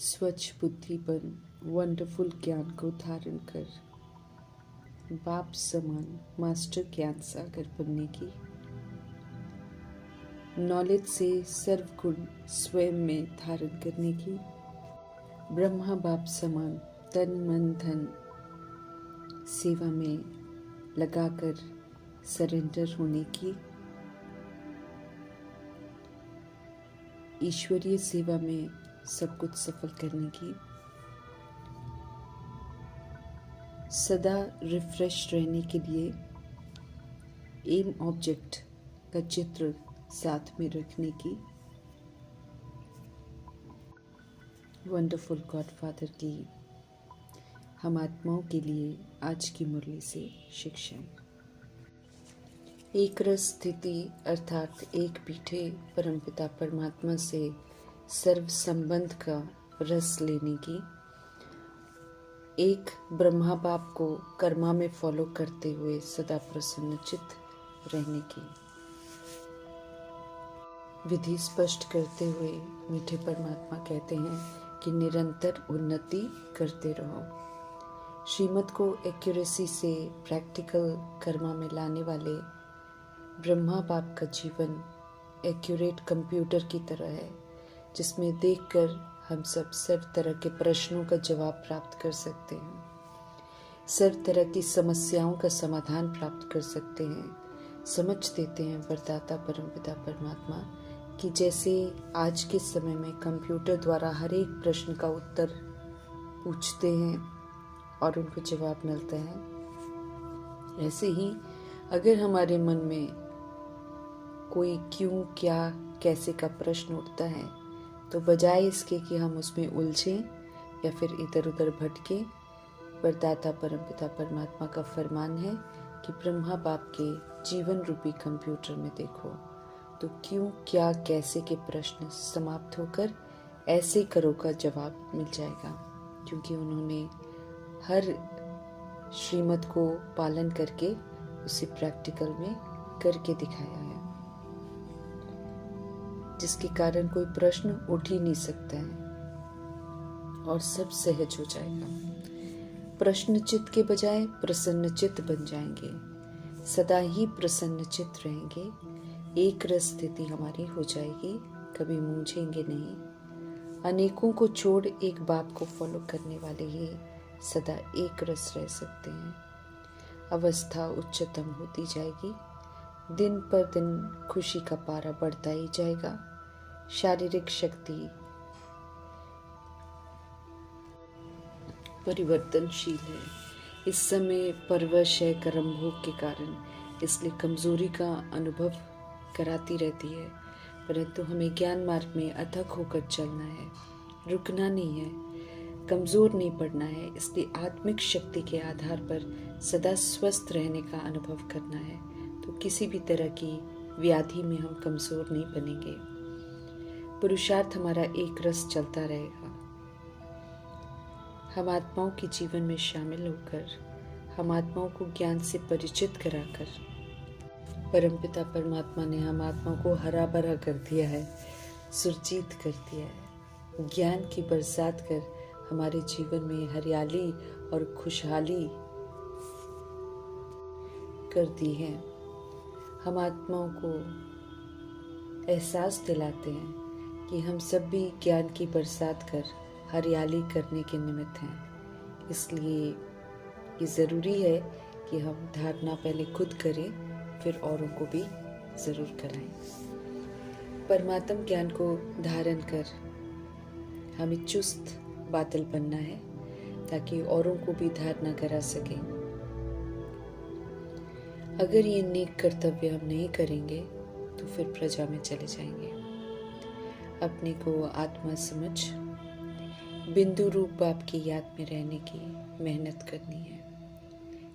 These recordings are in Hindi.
स्वच्छ बुद्धिपन वंडरफुल ज्ञान को धारण कर बाप समान मास्टर ज्ञान सागर बनने की, नॉलेज से सर्वगुण स्वयं में धारण करने की, ब्रह्मा बाप समान तन मन धन सेवा में लगाकर सरेंडर होने की, ईश्वरीय सेवा में सब कुछ सफल करने की, सदा रिफ्रेश रहने के लिए एम ऑब्जेक्ट का चित्र साथ में रखने की, वंडरफुल गॉडफादर की हम आत्माओं के लिए आज की मुरली से शिक्षा। एक रस स्थिति अर्थात एक पीठे परमपिता परमात्मा से सर्व संबंध का रस लेने की, एक ब्रह्मा बाप को कर्मा में फॉलो करते हुए सदा प्रसन्नचित्त रहने की, विधि स्पष्ट करते हुए मीठे परमात्मा कहते हैं कि निरंतर उन्नति करते रहो। श्रीमत को एक्यूरेसी से प्रैक्टिकल कर्मा में लाने वाले ब्रह्मा बाप का जीवन एक्यूरेट कंप्यूटर की तरह है, जिसमें देखकर हम सब सर्व तरह के प्रश्नों का जवाब प्राप्त कर सकते हैं, सर्व तरह की समस्याओं का समाधान प्राप्त कर सकते हैं। समझ देते हैं वरदाता परमपिता परमात्मा कि जैसे आज के समय में कंप्यूटर द्वारा हर एक प्रश्न का उत्तर पूछते हैं और उनको जवाब मिलता है, ऐसे ही अगर हमारे मन में कोई क्यों क्या कैसे का प्रश्न उठता है तो बजाय इसके कि हम उसमें उलझें या फिर इधर उधर भटके, वरदाता परमपिता परमात्मा का फरमान है कि ब्रह्मा बाप के जीवन रूपी कंप्यूटर में देखो तो क्यों क्या कैसे के प्रश्न समाप्त होकर ऐसे करो का जवाब मिल जाएगा, क्योंकि उन्होंने हर श्रीमत को पालन करके उसे प्रैक्टिकल में करके दिखाया है, जिसके कारण कोई प्रश्न उठ ही नहीं सकता है और सब सहज हो जाएगा। प्रश्नचित्त के बजाय प्रसन्नचित्त बन जाएंगे, सदा ही प्रसन्नचित्त रहेंगे, एक रस स्थिति हमारी हो जाएगी, कभी मूंझेंगे नहीं। अनेकों को छोड़ एक बाप को फॉलो करने वाले ही सदा एक रस रह सकते हैं। अवस्था उच्चतम होती जाएगी, दिन पर दिन खुशी का पारा बढ़ता ही जाएगा। शारीरिक शक्ति परिवर्तनशील है, इस समय परवश है कर्म भोग के कारण, इसलिए कमजोरी का अनुभव कराती रहती है, परंतु हमें ज्ञान मार्ग में अथक होकर चलना है, रुकना नहीं है, कमजोर नहीं पड़ना है। इसलिए आत्मिक शक्ति के आधार पर सदा स्वस्थ रहने का अनुभव करना है, तो किसी भी तरह की व्याधि में हम कमजोर नहीं बनेंगे। पुरुषार्थ हमारा एक रस चलता रहेगा। हम आत्माओं के जीवन में शामिल होकर हम आत्माओं को ज्ञान से परिचित कराकर परमपिता परमात्मा ने हम आत्माओं को हरा भरा कर दिया है, सुरजीत कर दिया है, ज्ञान की बरसात कर हमारे जीवन में हरियाली और खुशहाली कर दी है। हम आत्माओं को एहसास दिलाते हैं कि हम सब भी ज्ञान की बरसात कर हरियाली करने के निमित्त हैं। इसलिए ये ज़रूरी है कि हम धारणा पहले खुद करें, फिर औरों को भी ज़रूर कराएं। परमात्म ज्ञान को धारण कर हमें चुस्त बादल बनना है, ताकि औरों को भी धारणा करा सकें। अगर ये नेक कर्तव्य हम नहीं करेंगे तो फिर प्रजा में चले जाएंगे। अपने को आत्मा समझ बिंदु रूप बाप की याद में रहने की मेहनत करनी है,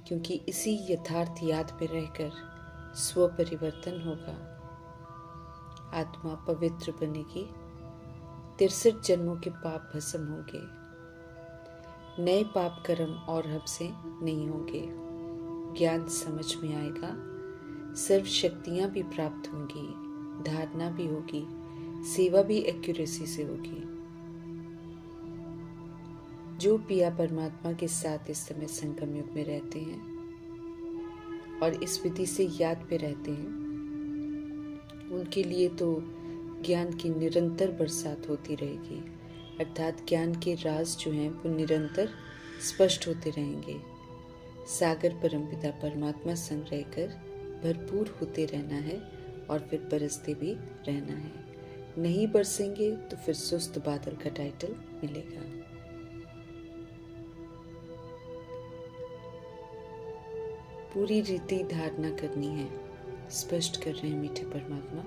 क्योंकि इसी यथार्थ याद में रहकर स्व परिवर्तन होगा, आत्मा पवित्र बनेगी, 63 जन्मों के पाप भस्म होंगे, नए पाप कर्म और हमसे नहीं होंगे, ज्ञान समझ में आएगा, सर्व शक्तियां भी प्राप्त होंगी, धारणा भी होगी, सेवा भी एक्यूरेसी से होगी। जो पिया परमात्मा के साथ इस समय संगम युग में रहते हैं और इस विधि से याद पे रहते हैं, उनके लिए तो ज्ञान की निरंतर बरसात होती रहेगी, अर्थात ज्ञान के राज जो हैं वो निरंतर स्पष्ट होते रहेंगे। सागर परमपिता परमात्मा संग रहकर भरपूर होते रहना है और फिर बरसते भी रहना है। नहीं बरसेंगे तो फिर सुस्त बादल का टाइटल मिलेगा। पूरी रीति धारणा करनी है, स्पष्ट कर रहे हैं मीठे परमात्मा।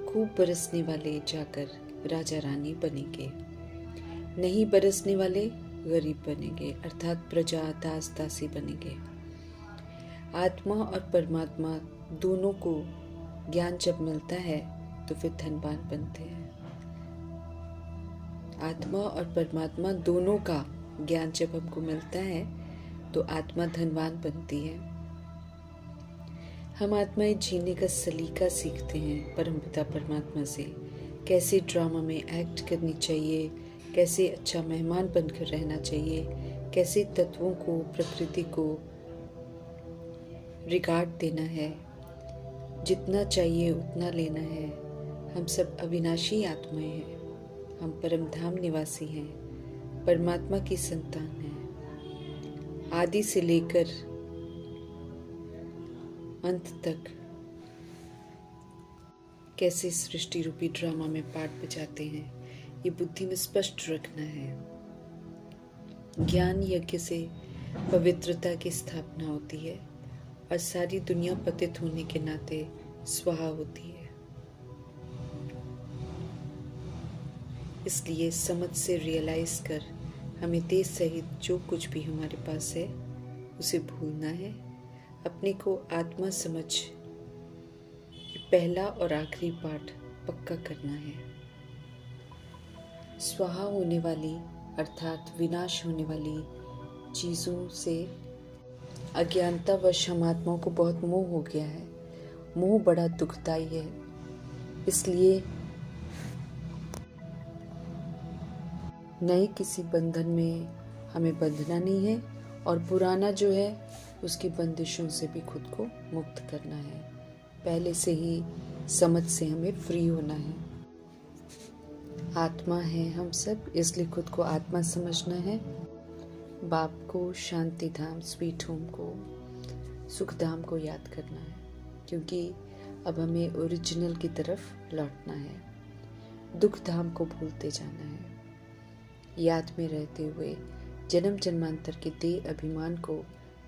खूब बरसने वाले जाकर राजा रानी बनेंगे, नहीं बरसने वाले गरीब बनेंगे, अर्थात प्रजा दास दासी बनेंगे। आत्मा और परमात्मा दोनों को ज्ञान जब मिलता है तो फिर धनवान बनते हैं। आत्मा और परमात्मा दोनों का ज्ञान जब हमको मिलता है तो आत्मा धनवान बनती है। हम आत्माएं जीने का सलीका सीखते हैं परमपिता परमात्मा से। कैसे ड्रामा में एक्ट करनी चाहिए, कैसे अच्छा मेहमान बनकर रहना चाहिए, कैसे तत्वों को, प्रकृति को रिगार्ड देना है, जितना चाहिए उतना लेना है। हम सब अविनाशी आत्माएं हैं, हम परम धाम निवासी हैं, परमात्मा की संतान हैं। आदि से लेकर अंत तक कैसे सृष्टि रूपी ड्रामा में पार्ट बजाते हैं, ये बुद्धि में स्पष्ट रखना है। ज्ञान यज्ञ से पवित्रता की स्थापना होती है और सारी दुनिया पतित होने के नाते स्वाहा होती है। इसलिए समझ से रियलाइज कर हमें तेज सहित जो कुछ भी हमारे पास है उसे भूलना है। अपने को आत्मा समझ पहला और आखिरी पाठ पक्का करना है। स्वाहा होने वाली अर्थात विनाश होने वाली चीज़ों से अज्ञानतावश हम आत्माओं को बहुत मोह हो गया है। मोह बड़ा दुखदाई है, इसलिए नए किसी बंधन में हमें बंधना नहीं है और पुराना जो है उसकी बंदिशों से भी खुद को मुक्त करना है। पहले से ही समझ से हमें फ्री होना है। आत्मा है हम सब, इसलिए खुद को आत्मा समझना है। बाप को, शांति धाम, स्वीट होम को, सुख धाम को याद करना है, क्योंकि अब हमें ओरिजिनल की तरफ लौटना है। दुख धाम को भूलते जाना है। याद में रहते हुए जन्म जन्मांतर के देह अभिमान को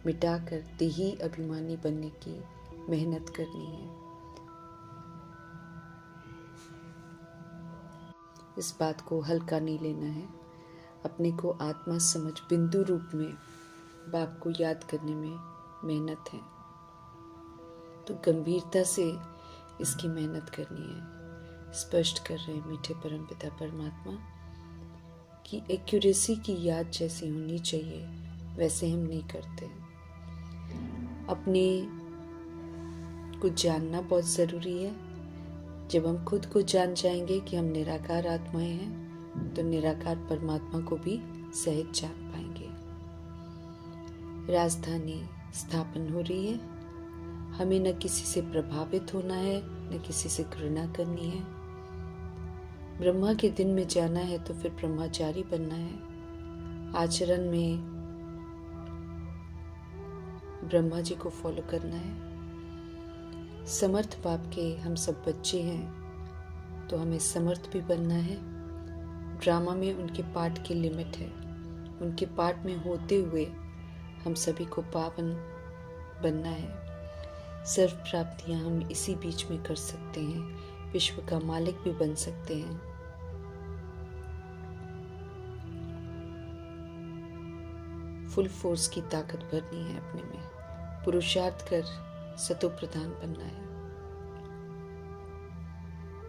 मिटाकर देही अभिमानी बनने की मेहनत करनी है। इस बात को हल्का नहीं लेना है। अपने को आत्मा समझ बिंदु रूप में बाप को याद करने में मेहनत है, तो गंभीरता से इसकी मेहनत करनी है। स्पष्ट कर रहे हैं मीठे परमपिता परमात्मा कि एक्यूरेसी की याद जैसी होनी चाहिए वैसे हम नहीं करते। अपने को जानना बहुत ज़रूरी है। जब हम खुद को जान जाएंगे कि हम निराकार आत्माएं हैं तो निराकार परमात्मा को भी सहज जान पाएंगे। राजधानी स्थापन हो रही है। हमें न किसी से प्रभावित होना है, न किसी से घृणा करनी है। ब्रह्मा के दिन में जाना है तो फिर ब्रह्मचारी बनना है। आचरण में ब्रह्मा जी को फॉलो करना है। समर्थ बाप के हम सब बच्चे हैं तो हमें समर्थ भी बनना है। ड्रामा में उनके पार्ट की लिमिट है। उनके पार्ट में होते हुए हम सभी को पावन बनना है। सर्व प्राप्तियां हम इसी बीच में कर सकते हैं। विश्व का मालिक भी बन सकते हैं। फुल फोर्स की ताकत भरनी है अपने में। पुरुषार्थ कर सतो प्रधान बनना है।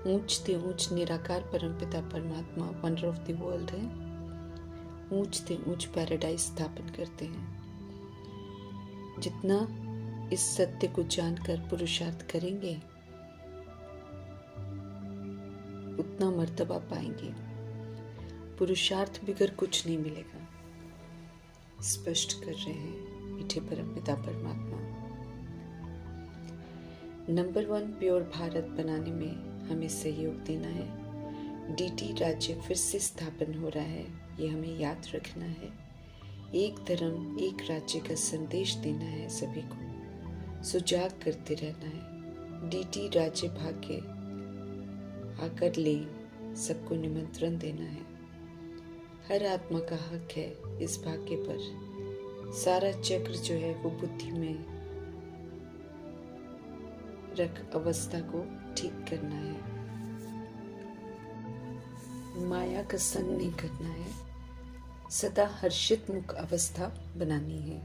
ऊंच से ऊंच निराकार परमपिता परमात्मा वंडर ऑफ द वर्ल्ड है। ऊंच से ऊंच पैराडाइज स्थापन करते हैं। जितना इस सत्य को जानकर पुरुषार्थ करेंगे उतना मर्तबा पाएंगे। पुरुषार्थ बिगर कुछ नहीं मिलेगा। स्पष्ट कर रहे हैं मीठे परमपिता परमात्मा। नंबर 1, प्योर भारत बनाने में हमें सहयोग देना है। डीटी राज्य फिर से स्थापन हो रहा है, ये हमें याद रखना है। एक धर्म एक राज्य का संदेश देना है सभी को, सुजाग करते रहना है। डीटी राज्य भाग्य आकर ले, सबको निमंत्रण देना है। हर आत्मा का हक है इस भाग्य पर। सारा चक्र जो है वो बुद्धि में रख अवस्था को ठीक करना है। माया का संग नहीं करना है, सदा हर्षित मुख अवस्था बनानी है।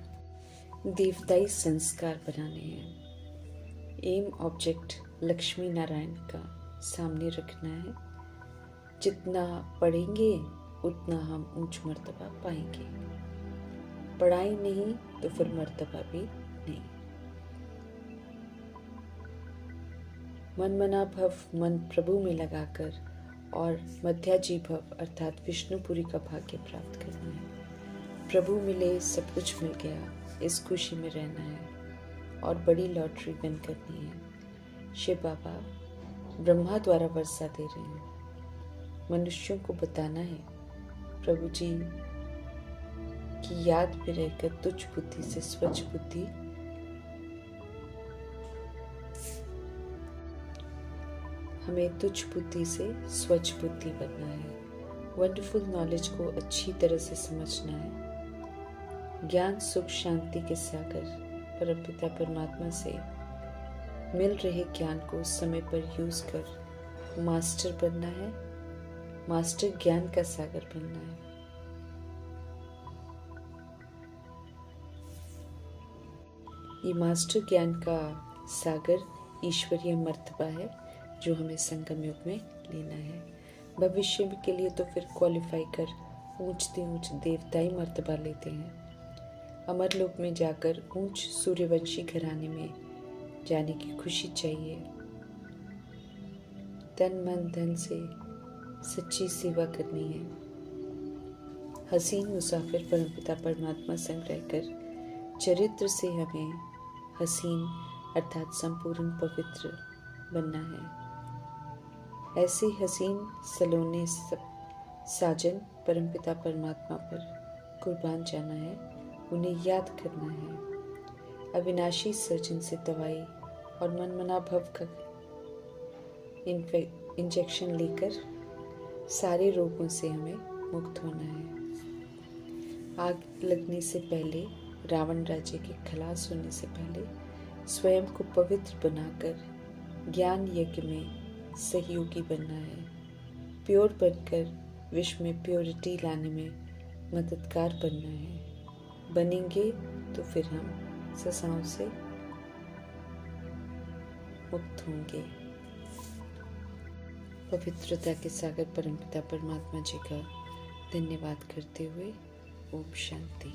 देवताई संस्कार बनाने हैं। एम ऑब्जेक्ट लक्ष्मी नारायण का सामने रखना है। जितना पढ़ेंगे उतना हम ऊंच मर्तबा पाएंगे। पढ़ाई नहीं तो फिर मर्तबा भी नहीं। मन मना भव मन प्रभु में लगाकर और मध्याजी भव अर्थात विष्णुपुरी का भाग्य प्राप्त करना है। प्रभु मिले सब कुछ मिल गया, इस खुशी में रहना है और बड़ी लॉटरी विन करनी है। शिव बाबा ब्रह्मा द्वारा वर्षा दे रहे हैं। मनुष्यों को बताना है प्रभु जी की याद में रहकर तुच्छ बुद्धि से स्वच्छ बुद्धि हमें तुच्छ बुद्धि से स्वच्छ बुद्धि बनना है। वंडरफुल नॉलेज को अच्छी तरह से समझना है। ज्ञान सुख शांति के सागर परमपिता परमात्मा से मिल रहे ज्ञान को समय पर यूज कर मास्टर बनना है। मास्टर ज्ञान का सागर बनना है। ये मास्टर ज्ञान का सागर ईश्वरीय मर्तबा है जो हमें संगम युग में लेना है। भविष्य के लिए तो फिर क्वालिफाई कर ऊंचते ऊंच देवताई मर्तबा लेते हैं। अमर लोक में जाकर ऊंच सूर्यवंशी घराने में जाने की खुशी चाहिए। तन मन धन से सच्ची सेवा करनी है। हसीन मुसाफिर परमपिता परमात्मा संग रहकर चरित्र से हमें हसीन अर्थात संपूर्ण पवित्र बनना है। ऐसे हसीन सलोने साजन परमपिता परमात्मा पर कुर्बान जाना है, उन्हें याद करना है। अविनाशी सर्जन से दवाई और मनमना भव का इंजेक्शन लेकर सारे रोगों से हमें मुक्त होना है। आग लगने से पहले, रावण राज्य के खलास होने से पहले स्वयं को पवित्र बनाकर ज्ञान यज्ञ में सहयोगी बनना है। प्योर बनकर विश्व में प्योरिटी लाने में मददगार बनना है। बनेंगे तो फिर हम ससाओं से मुक्त होंगे। पवित्रता के सागर परमपिता परमात्मा जी का धन्यवाद करते हुए ओम शांति।